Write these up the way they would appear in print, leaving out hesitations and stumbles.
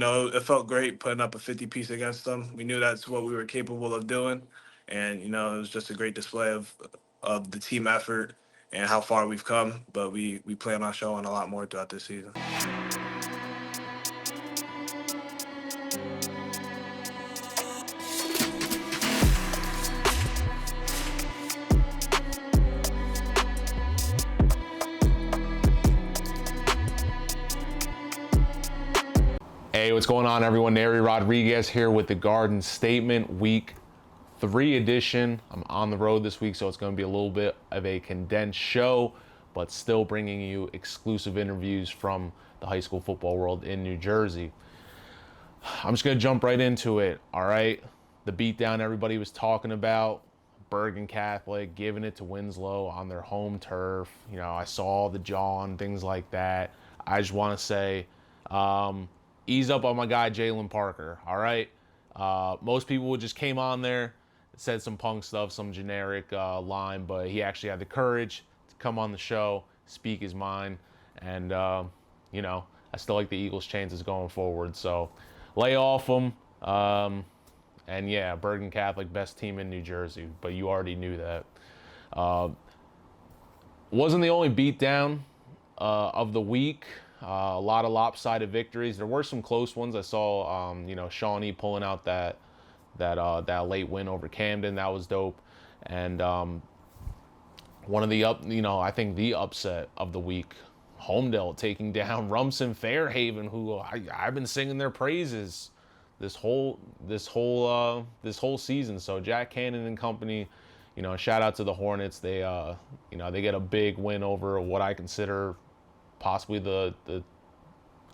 it felt great putting up a 50-piece against them. We knew that's what we were capable of doing, and it was just a great display of the team effort and how far we've come. But we plan on showing a lot more throughout this season. Hey, what's going on, everyone? Neri Rodriguez here with the Garden Statement Week 3 edition. I'm on the road this week, so it's going to be a little bit of a condensed show, but still bringing you exclusive interviews from the high school football world in New Jersey. I'm just going to jump right into it, all right? The beatdown everybody was talking about, Bergen Catholic giving it to Winslow on their home turf. I saw the jaw and things like that. I just want to say, ease up on my guy Jalen Parker, all right? Most people just came on there, said some punk stuff, some generic line, but he actually had the courage to come on the show, speak his mind, and, I still like the Eagles' chances going forward. So lay off them. And, yeah, Bergen Catholic, best team in New Jersey, but you already knew that. Wasn't the only beatdown of the week. A lot of lopsided victories. There were some close ones. I saw, Shawnee pulling out that late win over Camden. That was dope. And one of the I think the upset of the week, Homedale taking down Rumson Fairhaven, who I've been singing their praises this whole season. So Jack Cannon and company, shout out to the Hornets. They they get a big win over what I consider possibly the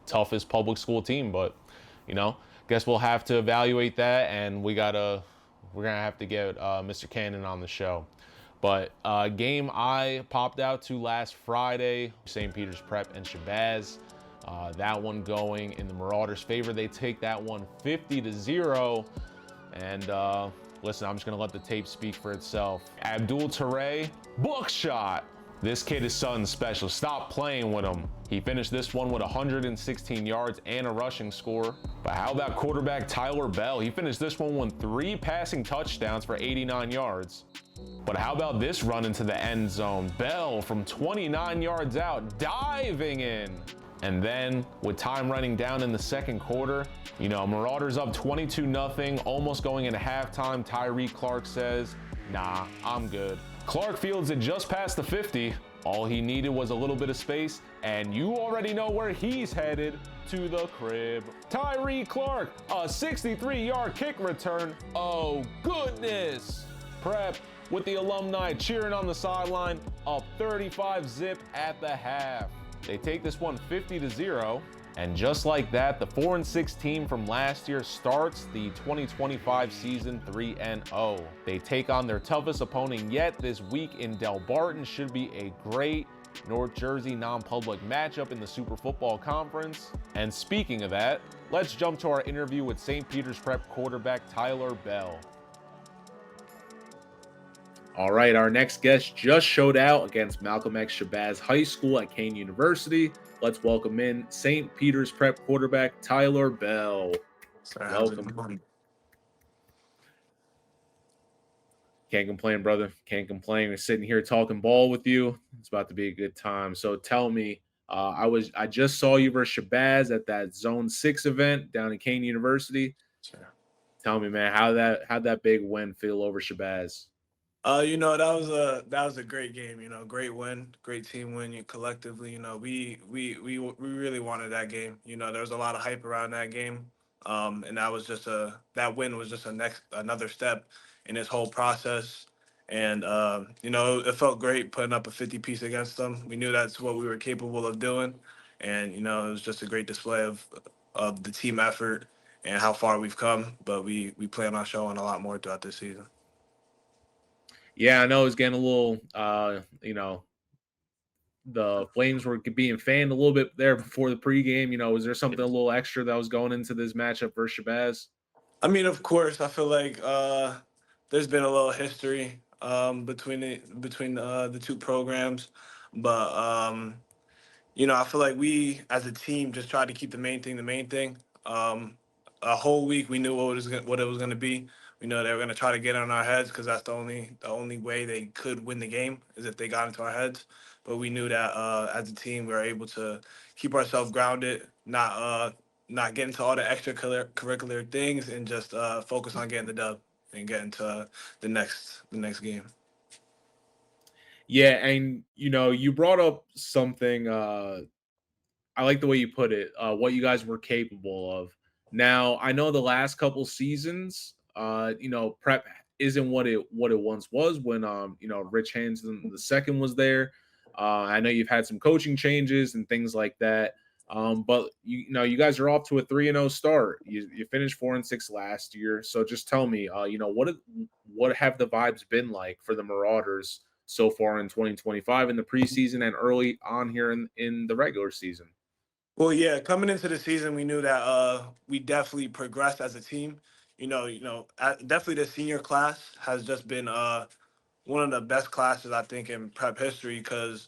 toughest public school team, but guess we'll have to evaluate that, and we're gonna have to get Mr. Cannon on the show. But game I popped out to last Friday, St. Peter's Prep and Shabazz. That one going in the Marauders' favor. They take that one 50-0, and listen, I'm just gonna let the tape speak for itself. Abdul Ture, bookshot. This kid is something special. Stop playing with him. He finished this one with 116 yards and a rushing score. But how about quarterback Tyler Bell? He finished this one with 3 passing touchdowns for 89 yards. But how about this run into the end zone? Bell from 29 yards out, diving in. And then with time running down in the second quarter, Marauders up 22-0, almost going into halftime. Tyreek Clark says, nah, I'm good. Clark fields it just past the 50. All he needed was a little bit of space, and you already know where he's headed, to the crib. Tyree Clark, a 63-yard kick return. Oh, goodness. Prep with the alumni cheering on the sideline, up 35-0 at the half. They take this one 50-0. And just like that, the 4-6 team from last year starts the 2025 season 3-0. They take on their toughest opponent yet this week in Del Barton. Should be a great North Jersey non-public matchup in the Super Football Conference. And speaking of that, let's jump to our interview with St. Peter's Prep quarterback Tyler Bell. All right, our next guest just showed out against Malcolm X Shabazz High School at Kane University. Let's welcome in St. Peter's Prep quarterback Tyler Bell. Welcome. Can't complain, brother. Can't complain. We're sitting here talking ball with you. It's about to be a good time. So tell me, I just saw you versus Shabazz at that Zone 6 event down at Kane University. Sure. Tell me, man, how'd that big win feel over Shabazz? That was a great game. Great win, great team win. Collectively, we really wanted that game. There was a lot of hype around that game, and that win was just another step in this whole process. And it felt great putting up a 50-piece against them. We knew that's what we were capable of doing, and it was just a great display of the team effort and how far we've come. But we plan on showing a lot more throughout this season. Yeah, I know it was getting a little, the Flames were being fanned a little bit there before the pregame. Was there something a little extra that was going into this matchup versus Shabazz? I mean, of course, I feel like there's been a little history between the two programs, but I feel like we as a team just tried to keep the main thing the main thing. A whole week we knew what it was going to be. We know they were going to try to get on our heads because that's the only way they could win the game is if they got into our heads. But we knew that as a team we were able to keep ourselves grounded, not get into all the extracurricular things, and just focus on getting the dub and getting to the next game. Yeah, and you brought up something. I like the way you put it. What you guys were capable of. Now, I know the last couple seasons, prep isn't what it once was when Rich Hansen the second was there. I know you've had some coaching changes and things like that. But you guys are off to a 3-0 start. You finished 4-6 last year. So just tell me, what have the vibes been like for the Marauders so far in 2025 in the preseason and early on here in the regular season? Well, yeah, coming into the season, we knew that we definitely progressed as a team. Definitely the senior class has just been one of the best classes I think in prep history because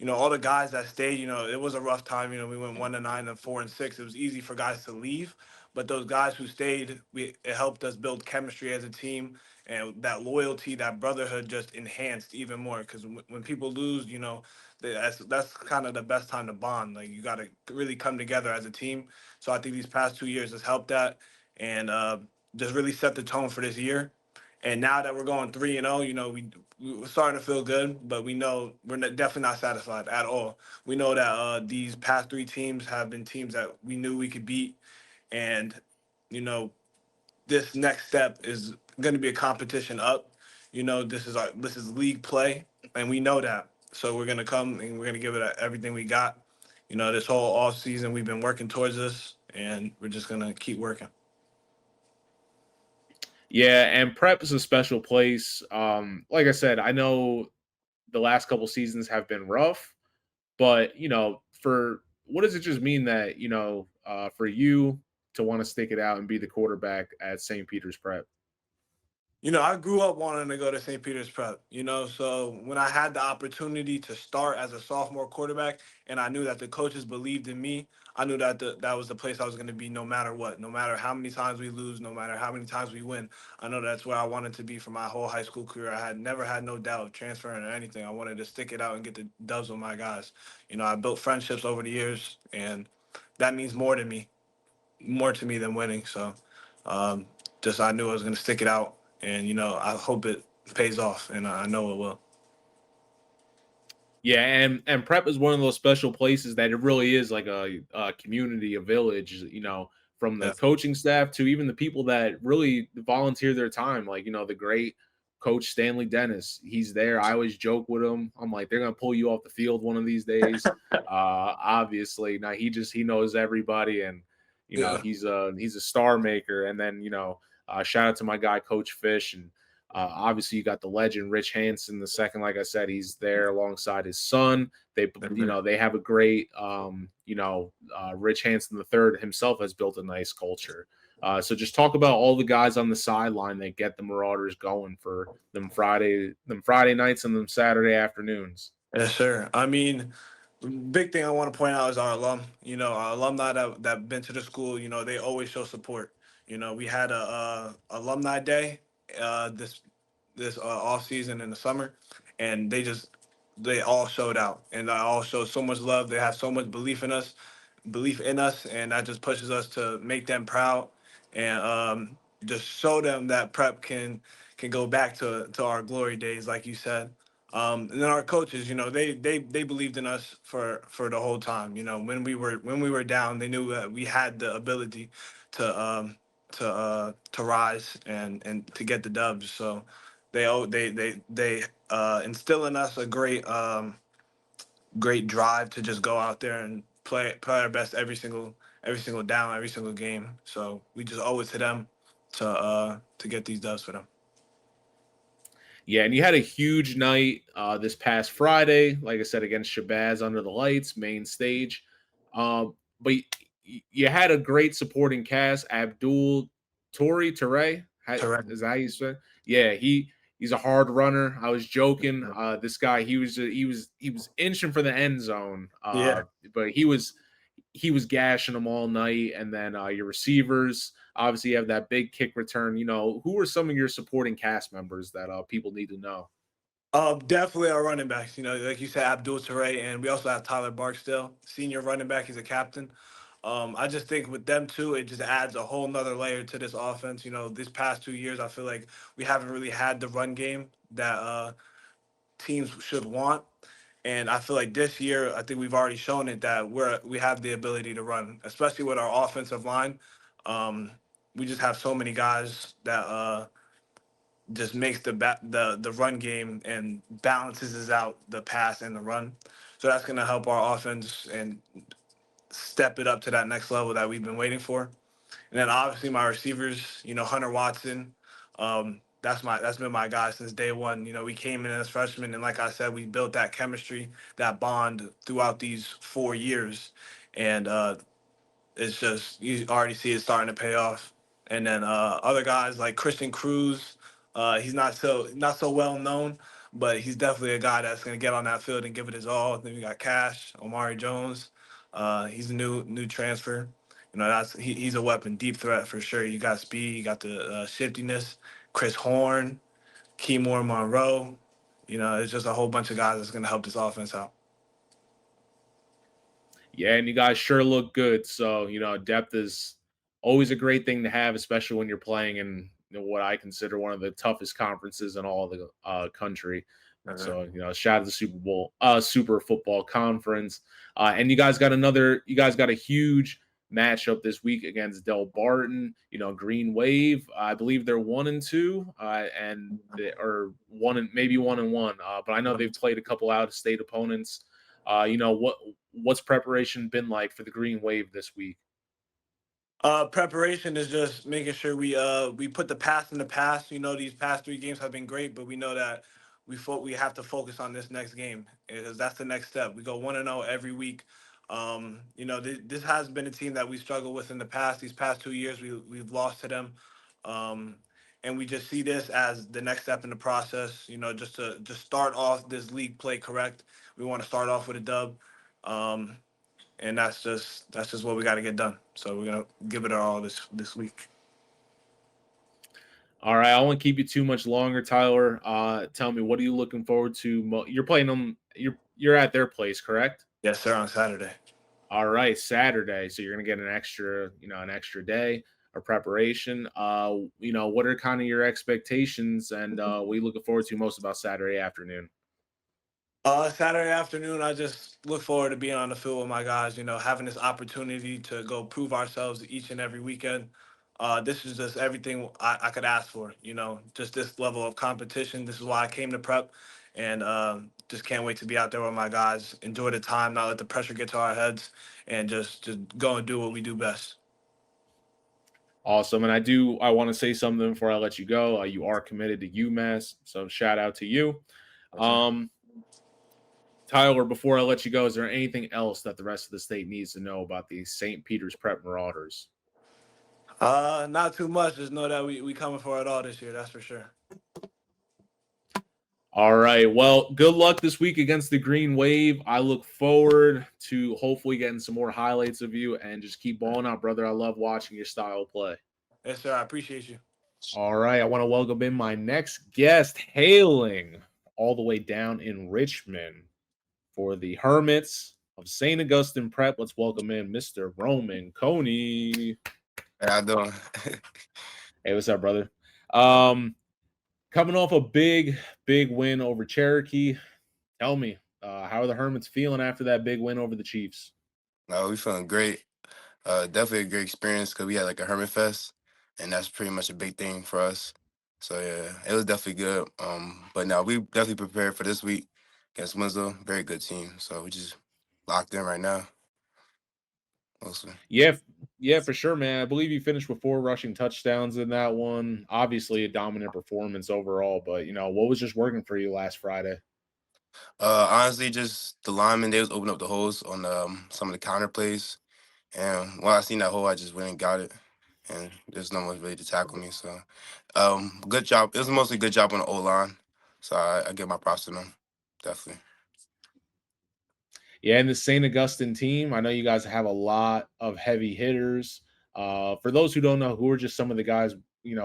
all the guys that stayed, it was a rough time. We went 1-9 and 4-6. It was easy for guys to leave, but those guys who stayed, it helped us build chemistry as a team, and that loyalty, that brotherhood, just enhanced even more. Because when people lose, that's kind of the best time to bond. Like you got to really come together as a team. So I think these past 2 years has helped that, and just really set the tone for this year. And now that we're going 3-0, we're starting to feel good, but we know we're definitely not satisfied at all. We know that these past three teams have been teams that we knew we could beat, and you know this next step is going to be a competition up. This is league play, and we know that. So we're going to come and we're going to give it everything we got. This whole off season we've been working towards this, and we're just going to keep working. Yeah, and prep is a special place. Like I said, I know the last couple seasons have been rough, but for what does it just mean that for you to want to stick it out and be the quarterback at St. Peter's Prep? I grew up wanting to go to St. Peter's Prep, so when I had the opportunity to start as a sophomore quarterback and I knew that the coaches believed in me, I knew that that was the place I was going to be no matter what, no matter how many times we lose, no matter how many times we win. I know that's where I wanted to be for my whole high school career. I had never had no doubt of transferring or anything. I wanted to stick it out and get the dubs with my guys. I built friendships over the years, and that means more to me than winning. So, um, just I knew I was going to stick it out, and I hope it pays off, and I know it will. Yeah, and prep is one of those special places that it really is like a community, a village. From the Yeah, coaching staff to even the people that really volunteer their time. Like the great coach Stanley Dennis, he's there. I always joke with him. I'm like, they're gonna pull you off the field one of these days. Obviously, now he knows everybody, and yeah, he's a star maker. And then shout out to my guy Coach Fish and. Obviously, you got the legend Rich Hansen the second. Like I said, he's there alongside his son. They have a great, Rich Hansen the third himself has built a nice culture. So just talk about all the guys on the sideline that get the Marauders going for them Friday nights and them Saturday afternoons. yes, sir. I mean, big thing I want to point out is our our alumni that been to the school. They always show support. We had a alumni day this off season in the summer, and they all showed out, and they all showed so much love. They have so much belief in us, and that just pushes us to make them proud, and just show them that prep can go back to our glory days, like you said. And then our coaches, they believed in us for the whole time. When we were down, they knew that we had the ability to rise and to get the dubs. So they instill in us a great drive to just go out there and play our best every single down, every single game. So we just owe it to them to get these dubs for them. Yeah, and you had a huge night this past Friday, like I said, against Shabazz under the lights, main stage. But you had a great supporting cast. Abdul Ture, Correct. is that how you say? Yeah, he's a hard runner. I was joking. This guy, he was inching for the end zone, Yeah. but he was he was gashing them all night. And then your receivers, obviously, you have that big kick return. Who are some of your supporting cast members that people need to know? Definitely our running backs. Like you said, Abdul Turay, and we also have Tyler Barksdale, senior running back. He's a captain. I just think with them two, it just adds a whole nother layer to this offense. These past 2 years, I feel like we haven't really had the run game that teams should want. And I feel like this year, I think we've already shown it that we have the ability to run, especially with our offensive line. Um, we just have so many guys that just makes the run game and balances out the pass and the run. So that's going to help our offense and step it up to that next level that we've been waiting for. And then obviously my receivers, Hunter Watson, that's been my guy since day one. We came in as freshmen, and like I said, we built that chemistry, that bond throughout these 4 years, and it's just you already see it starting to pay off. And then other guys like Christian Cruz, he's not so well known, but he's definitely a guy that's going to get on that field and give it his all. Then we got Cash, Omari Jones. He's a new transfer. He's a weapon, deep threat for sure. You got speed, you got the shiftiness. Chris Horn, Keymore Monroe. It's just a whole bunch of guys that's going to help this offense out. Yeah, and you guys sure look good. So, depth is always a great thing to have, especially when you're playing in what I consider one of the toughest conferences in all of the country. So, shout out to the Super Football Conference. And you guys got a huge matchup this week against Del Barton, Green Wave. I believe they're 1-2, and they are maybe 1-1. But I know they've played a couple out of state opponents. What's preparation been like for the Green Wave this week? Preparation is just making sure we put the past in the past. These past 3 games have been great, but we know that we have to focus on this next game because that's the next step. We go 1-0 every week. This has been a team that we struggled with in the past. These past 2 years, we've lost to them, um, and we just see this as the next step in the process. Just start off this league play correct. We want to start off with a dub. And that's just what we got to get done. So we're gonna give it our all this week. All right, I won't keep you too much longer, Tyler. Tell me, what are you looking forward to? You're playing them. You're at their place, correct? Yes, sir. On Saturday. All right, Saturday. So you're gonna get an extra day of preparation. What are kind of your expectations, and what are you looking forward to most about Saturday afternoon? Saturday afternoon, I just look forward to being on the field with my guys. Having this opportunity to go prove ourselves each and every weekend. This is just everything I could ask for. Just this level of competition. This is why I came to prep, and just can't wait to be out there with my guys. Enjoy the time, not let the pressure get to our heads, and just go and do what we do best. Awesome. And I want to say something before I let you go. You are committed to UMass, so shout out to you. Um, Tyler, before I let you go, is there anything else that the rest of the state needs to know about the St. Peter's Prep Marauders? Not too much. Just know that we coming for it all this year. That's for sure. All right. Well, good luck this week against the Green Wave. I look forward to hopefully getting some more highlights of you and just keep balling out, brother. I love watching your style of play. Yes, sir. I appreciate you. All right. I want to welcome in my next guest, hailing all the way down in Richmond for the Hermits of St. Augustine Prep. Let's welcome in Mr. Roman Coney. How y'all doing? Hey, what's up, brother? Coming off a big win over Cherokee. Tell me, how are the Hermits feeling after that big win over the Chiefs? No, we feeling great. Definitely a great experience because we had like a Hermit Fest, and that's pretty much a big thing for us. So yeah, it was definitely good. But now we definitely prepared for this week against Winslow. Very good team. So we just locked in right now. Mostly. Yeah, for sure, man. I believe you finished with 4 rushing touchdowns in that one. Obviously, a dominant performance overall. But what was just working for you last Friday? Honestly, just the linemen, they was opening up the holes on some of the counter plays. And when I seen that hole, I just went and got it. And there's no one really to tackle me. So good job. It was mostly good job on the O-line. So I give my props to them. Definitely. Yeah, and the St. Augustine team, I know you guys have a lot of heavy hitters. For those who don't know, who are just some of the guys,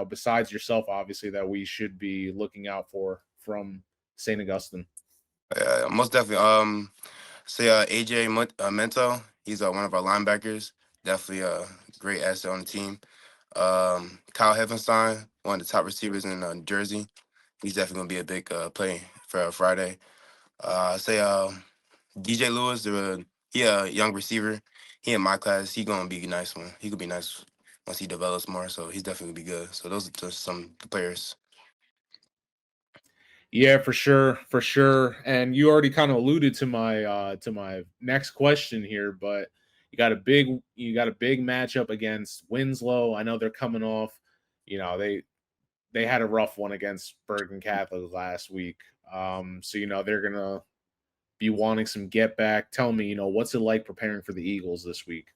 besides yourself, obviously, that we should be looking out for from St. Augustine? Most definitely. Say AJ Mento. He's one of our linebackers. Definitely a great asset on the team. Kyle Heavenstein, one of the top receivers in Jersey. He's definitely gonna be a big play for Friday. Say DJ Lewis, he a young receiver. He in my class. He gonna be a nice one. He could be nice once he develops more. So he's definitely gonna be good. So those are just some players. Yeah, for sure, for sure. And you already kind of alluded to my next question here, but you got a big matchup against Winslow. I know they're coming off, they had a rough one against Bergen Catholic last week. So they're gonna be wanting some get back. Tell me, what's it like preparing for the Eagles this week?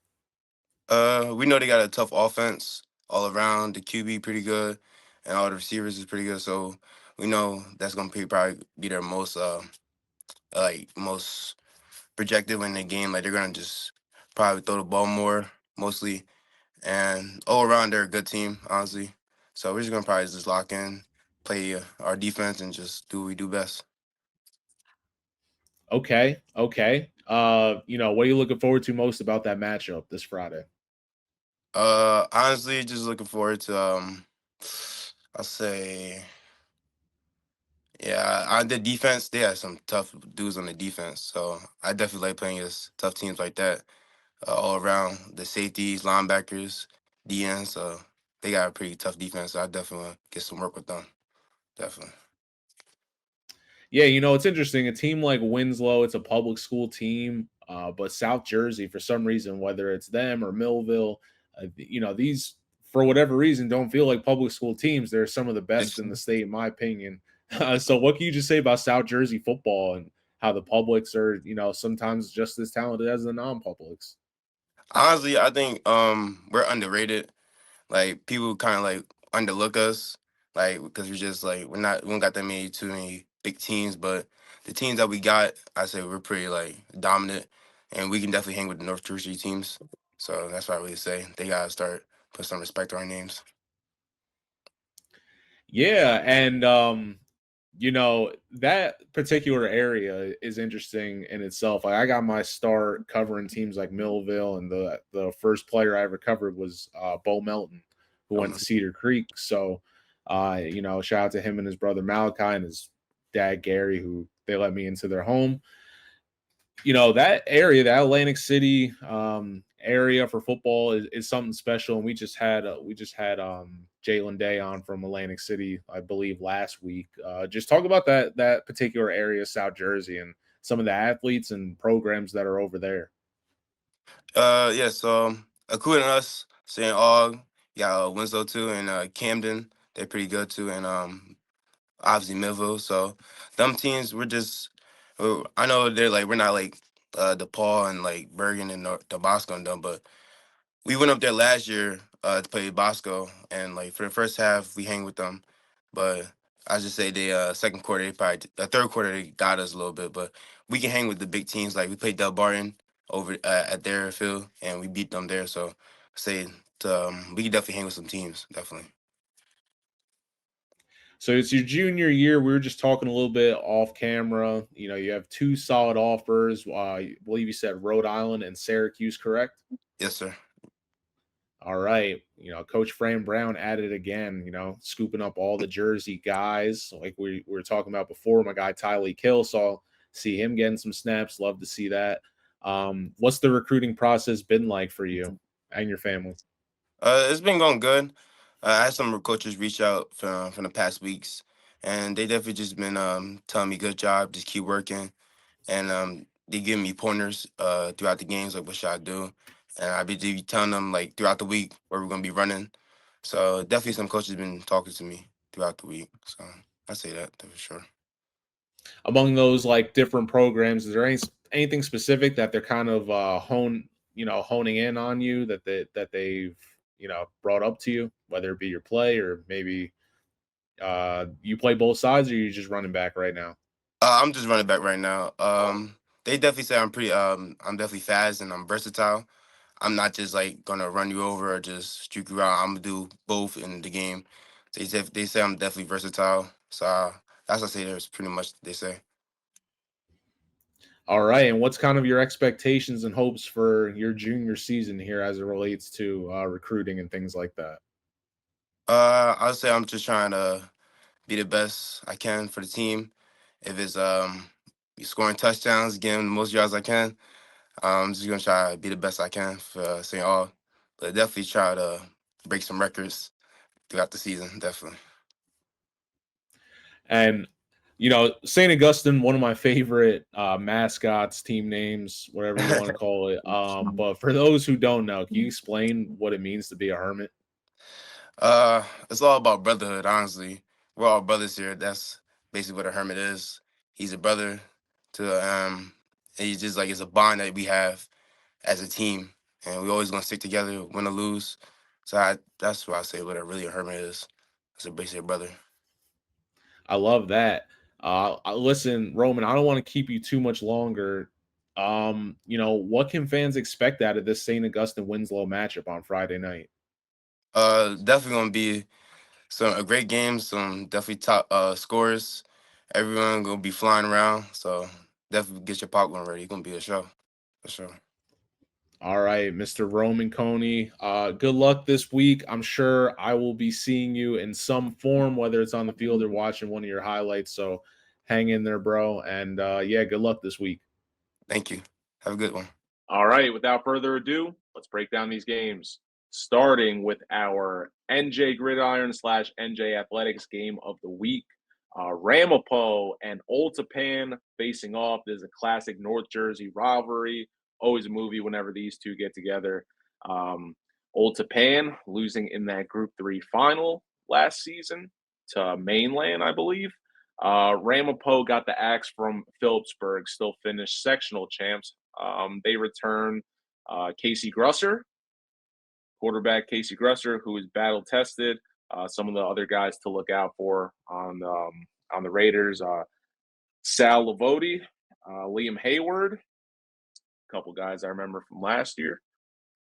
We know they got a tough offense all around. The QB pretty good, and all the receivers is pretty good. So we know that's gonna probably be their most most projected in the game. Like they're gonna just probably throw the ball more mostly, and all around they're a good team, honestly. So we're just gonna probably just lock in, play our defense, and just do what we do best. Okay, okay. What are you looking forward to most about that matchup this Friday? Honestly, just looking forward to I'll say. Yeah, on the defense, they have some tough dudes on the defense. So I definitely like playing against tough teams like that all around. The safeties, linebackers, DNs. So they got a pretty tough defense. So I definitely want to get some work with them. Definitely. Yeah, it's interesting. A team like Winslow, it's a public school team, but South Jersey, for some reason, whether it's them or Millville, these for whatever reason don't feel like public school teams. They're some of the best in the state, in my opinion. So, what can you just say about South Jersey football and how the publics are, sometimes just as talented as the non-publics? Honestly, I think we're underrated. Like people kind of like underlook us, like because we're just like we don't got that many too many big teams, but the teams that we got, I say we're pretty like dominant, and we can definitely hang with the North Jersey teams. So that's what I really say. They gotta start put some respect on our names. Yeah, and that particular area is interesting in itself. Like I got my start covering teams like Millville, and the first player I ever covered was Bo Melton, who went to Um, Cedar Creek. So, shout out to him and his brother Malachi and his dad Gary, who they let me into their home. That area, the Atlantic City area for football is something special. And we just had Jalen Day on from Atlantic City, I believe, last week. Just talk about that particular area, South Jersey, and some of the athletes and programs that are over there. yeah. So including us, St. Aug, yeah, Winslow too, and Camden, they're pretty good too, and obviously Millville. So them teams, I know they're like we're not like DePaul and like Bergen and the Bosco and them, but we went up there last year to play Bosco, and like for the first half we hang with them, but I just say the second quarter, the third quarter they got us a little bit, but we can hang with the big teams. Like we played Del Barton over at their field, and we beat them there. So I say we can definitely hang with some teams, definitely. So it's your junior year. We were just talking a little bit off camera. You have two solid offers. I believe you said Rhode Island and Syracuse, correct? Yes, sir. All right. Coach Fran Brown at it again, scooping up all the Jersey guys like we were talking about before. My guy Tylee Kill, so see him getting some snaps. Love to see that. What's the recruiting process been like for you and your family? It's been going good. I had some coaches reach out from the past weeks, and they definitely just been telling me good job, just keep working, and they give me pointers throughout the games like what should I do, and I be telling them like throughout the week where we're gonna be running. So definitely some coaches been talking to me throughout the week. So I say that for sure. Among those like different programs, is there anything specific that they're kind of honing in on you that they've brought up to you, whether it be your play or maybe you play both sides or you're just running back right now? I'm just running back right now. They definitely say I'm definitely fast and I'm versatile. I'm not just like gonna run you over or just streak you out. I'm gonna do both in the game. They say I'm definitely versatile. So that's what I say. There's pretty much they say. All right, and what's kind of your expectations and hopes for your junior season here as it relates to recruiting and things like that? I'll say I'm just trying to be the best I can for the team. If it's scoring touchdowns, getting the most yards I can, I'm just gonna try to be the best I can for St. Aug. But definitely try to break some records throughout the season. Definitely. And St. Augustine, one of my favorite mascots, team names, whatever you want to call it. But for those who don't know, can you explain what it means to be a hermit? It's all about brotherhood, honestly. We're all brothers here. That's basically what a hermit is. He's a brother to and he's just like it's a bond that we have as a team. And we always gonna stick together, win or lose. So that's what I say what really a hermit is. It's a basically a brother. I love that. Listen, Roman, I don't want to keep you too much longer. What can fans expect out of this St. Augustine Winslow matchup on Friday night? Definitely gonna be a great game, some definitely top scores. Everyone gonna be flying around. So definitely get your popcorn ready. It's gonna be a show. For sure. All right, Mr. Roman Coney. Good luck this week. I'm sure I will be seeing you in some form, whether it's on the field or watching one of your highlights. So hang in there, bro. And yeah, good luck this week. Thank you. Have a good one. All right, without further ado, let's break down these games. Starting with our NJ Gridiron / NJ Athletics game of the week. Ramapo and Old Tappan facing off. This is a classic North Jersey rivalry. Always a movie whenever these two get together. Um, Old Tappan losing in that Group 3 final last season to Mainland, I believe. Ramapo got the axe from Phillipsburg, still finished sectional champs. They return Casey Grusser, quarterback Casey Grusser, who is battle tested. Some of the other guys to look out for on the Raiders: Sal Lavoti, Liam Hayward, a couple guys I remember from last year.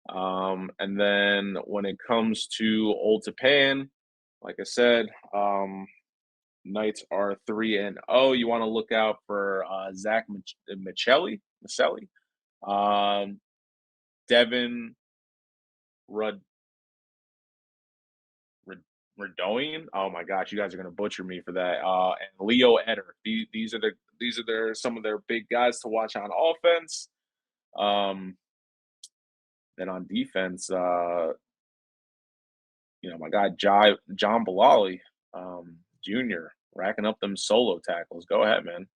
And then when it comes to Old Tappan, like I said, Knights are 3-0. You want to look out for Zach Michelli, Devin Rud Radoian. Oh my gosh, you guys are gonna butcher me for that. And Leo Eder. These are their some of their big guys to watch on offense. Then on defense, my guy John Bilali, Jr. racking up them solo tackles. Go ahead, man.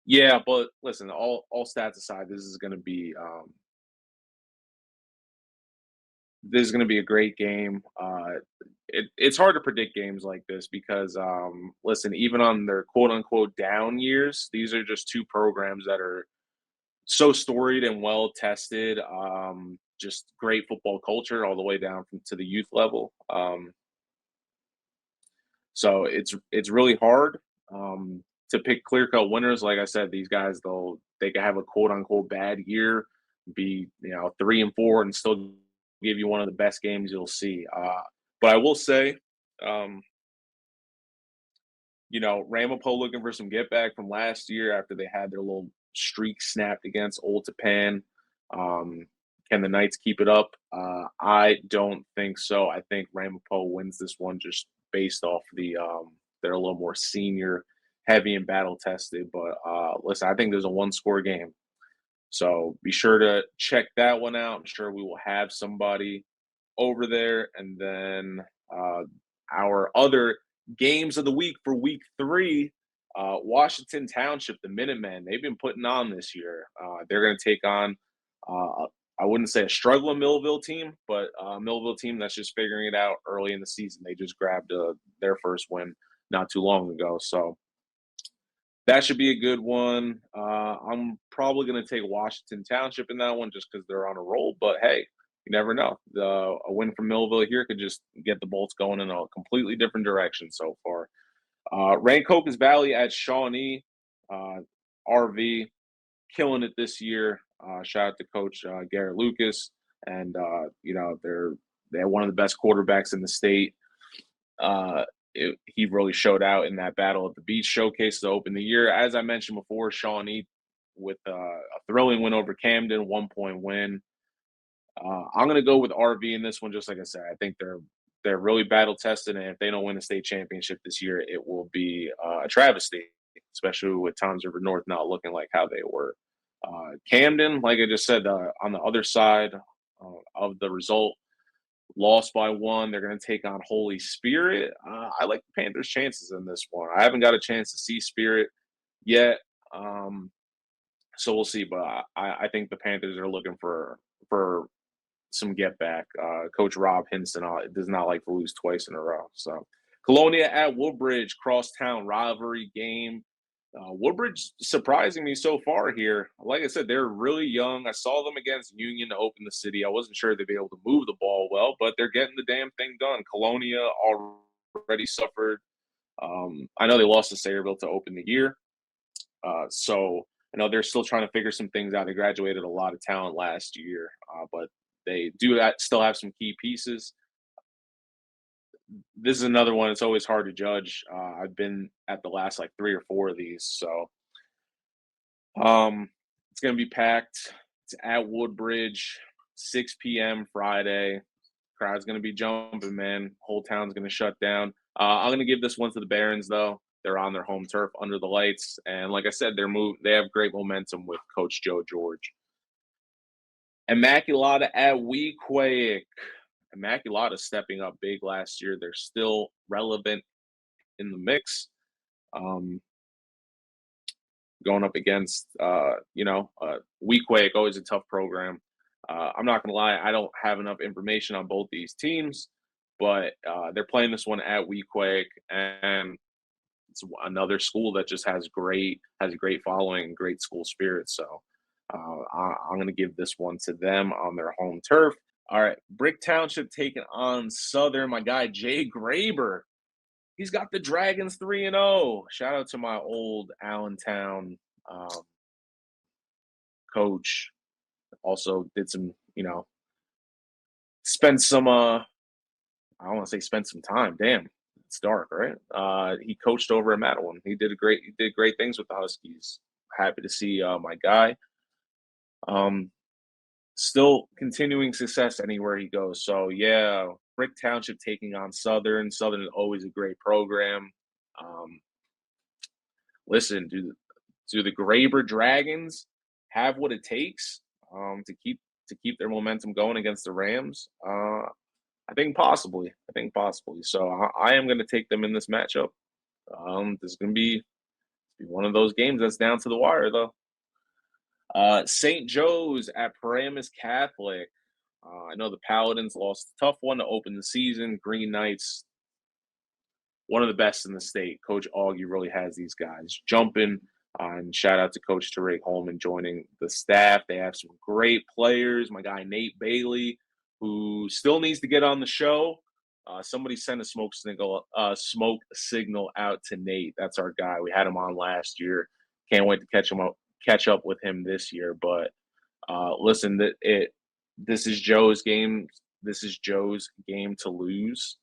Yeah, but listen, all stats aside, this is gonna be a great game. It's hard to predict games like this because listen, even on their quote unquote down years, these are just two programs that are so storied and well tested. Just great football culture all the way down to the youth level. So it's really hard to pick clear cut winners. Like I said, these guys they can have a quote unquote bad year, be 3-4, and still give you one of the best games you'll see. But I will say, Ramapo looking for some get back from last year after they had their little streak snapped against Old Tappan. Can the Knights keep it up? I don't think so. I think Ramapo wins this one just based off they're a little more senior, heavy and battle tested. But listen, I think there's a one-score game. So be sure to check that one out. I'm sure we will have somebody over there. And then our other games of the week for week 3, Washington Township, the Minutemen, they've been putting on this year. They're going to take on, I wouldn't say a struggling Millville team, but a Millville team that's just figuring it out early in the season. They just grabbed their first win not too long ago. So that should be a good one. I'm probably going to take Washington Township in that one just because they're on a roll. But hey, you never know. A win from Millville here could just get the Bolts going in a completely different direction so far. Rancocas Valley at Shawnee. RV killing it this year. Shout out to Coach Garrett Lucas, and they're one of the best quarterbacks in the state. He really showed out in that battle at the beach showcase to open the year. As I mentioned before, Shawnee with a thrilling win over Camden, 1-point win. I'm going to go with RV in this one, just like I said. I think they're really battle tested, and if they don't win the state championship this year, it will be a travesty, especially with Toms River North not looking like how they were. Camden, like I just said, on the other side of the result, lost by 1. They're going to take on Holy Spirit. I like the Panthers' chances in this one. I haven't got a chance to see Spirit yet, so we'll see. But I think the Panthers are looking for some get back. Coach Rob Hinston does not like to lose twice in a row. So Colonia at Woodbridge, crosstown rivalry game. Woodbridge surprising me so far here. Like I said, they're really young. I saw them against Union to open the city. I wasn't sure they'd be able to move the ball well, but they're getting the damn thing done. Colonia already suffered. I know they lost to Sayreville to open the year. So I know they're still trying to figure some things out. They graduated a lot of talent last year, but they do still have some key pieces. This is another one. It's always hard to judge. I've been at the last 3 or 4 of these, so it's going to be packed. It's at Woodbridge, 6 p.m. Friday. Crowd's going to be jumping, man. Whole town's going to shut down. I'm going to give this one to the Barons, though. They're on their home turf under the lights, and like I said, they have great momentum with Coach Joe George. Immaculata at Weequahic. Immaculata stepping up big last year. They're still relevant in the mix. Going up against, Weequahic, always a tough program. I'm not going to lie, I don't have enough information on both these teams, but they're playing this one at Weequahic, and it's another school that just has a great following, great school spirit. So I'm going to give this one to them on their home turf. All right, Brick Township taking on Southern. My guy, Jay Graber. He's got the Dragons 3-0. Shout out to my old Allentown coach. Also did some, spent some, I don't want to say spent some time. Damn, it's dark, right? He coached over at Matawan. He did great things with the Huskies. Happy to see my guy. Still continuing success anywhere he goes. So, yeah, Brick Township taking on Southern. Southern is always a great program. Listen, do the Graber Dragons have what it takes to keep their momentum going against the Rams? I think possibly. So I am going to take them in this matchup. This is going to be one of those games that's down to the wire, though. St. Joe's at Paramus Catholic. I know the Paladins lost a tough one to open the season. Green Knights, one of the best in the state. Coach Augie really has these guys jumping. And shout out to Coach Tariq Holman joining the staff. They have some great players. My guy Nate Bailey, who still needs to get on the show. Somebody sent a smoke signal out to Nate. That's our guy. We had him on last year. Can't wait to catch up with him this year. But listen, this is Joe's game. This is Joe's game to lose.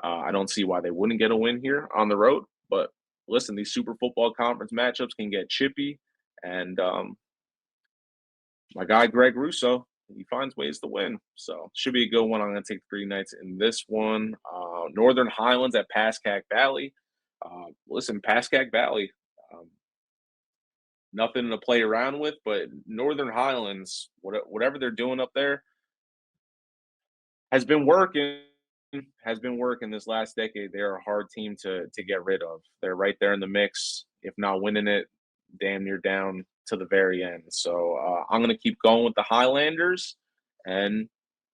I don't see why they wouldn't get a win here on the road. But listen, these Super Football Conference matchups can get chippy. And my guy Greg Russo, he finds ways to win. So should be a good one. I'm going to take the Green Knights in this one. Northern Highlands at Pascack Valley. Listen, Pascack Valley, nothing to play around with, but Northern Highlands, whatever they're doing up there, has been working this last decade. They're a hard team to get rid of. They're right there in the mix, if not winning it, damn near down to the very end. So I'm going to keep going with the Highlanders, and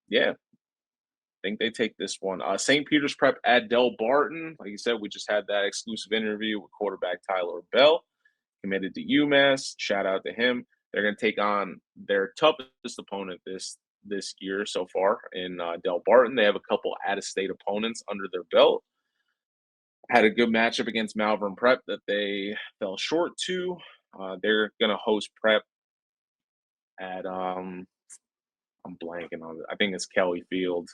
yeah, I think they take this one. St. Peter's Prep at Del Barton. Like you said, we just had that exclusive interview with quarterback Tyler Bell, committed to UMass. Shout out to him. They're going to take on their toughest opponent this year so far in Del Barton. They have a couple out-of-state opponents under their belt. Had a good matchup against Malvern Prep that they fell short to. They're going to host Prep at I'm blanking on it. I think it's Kelly Field.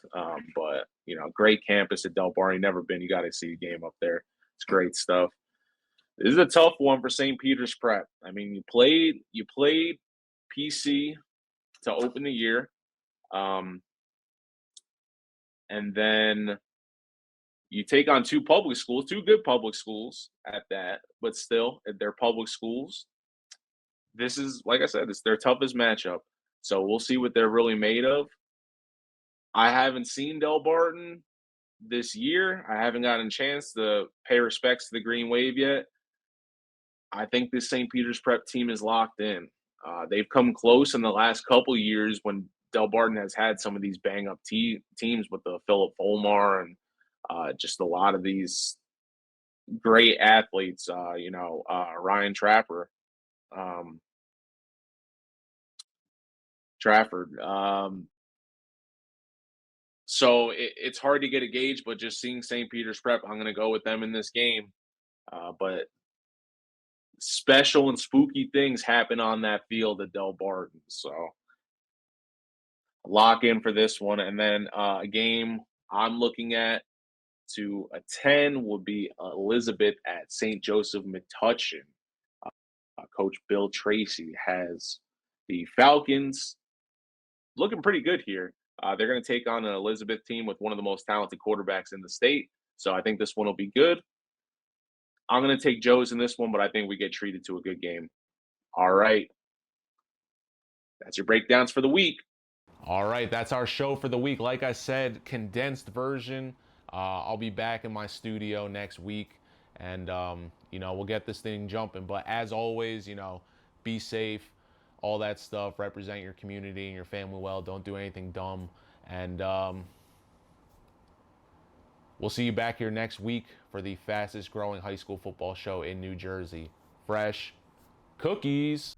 But great campus at Del Barney. Never been. You got to see a game up there. It's great stuff. This is a tough one for St. Peter's Prep. I mean, you played PC to open the year, and then you take on two good public schools at that, but still, they're public schools. This is, like I said, it's their toughest matchup. So we'll see what they're really made of. I haven't seen Del Barton this year. I haven't gotten a chance to pay respects to the Green Wave yet. I think this St. Peter's Prep team is locked in. They've come close in the last couple years when Del Barton has had some of these bang-up teams with the Philip Volmar and just a lot of these great athletes, Ryan Trafford. So it's hard to get a gauge, but just seeing St. Peter's Prep, I'm going to go with them in this game. But special and spooky things happen on that field at Del Barton. So lock in for this one. And then a game I'm looking at to attend would be Elizabeth at St. Joseph Metuchen. Coach Bill Tracy has the Falcons looking pretty good here. They're going to take on an Elizabeth team with one of the most talented quarterbacks in the state. So I think this one will be good. I'm going to take Joe's in this one, but I think we get treated to a good game. All right. That's your breakdowns for the week. All right, that's our show for the week. Like I said, condensed version. I'll be back in my studio next week, and we'll get this thing jumping. But as always, be safe, all that stuff. Represent your community and your family well. Don't do anything dumb, and we'll see you back here next week for the fastest growing high school football show in New Jersey. Fresh cookies.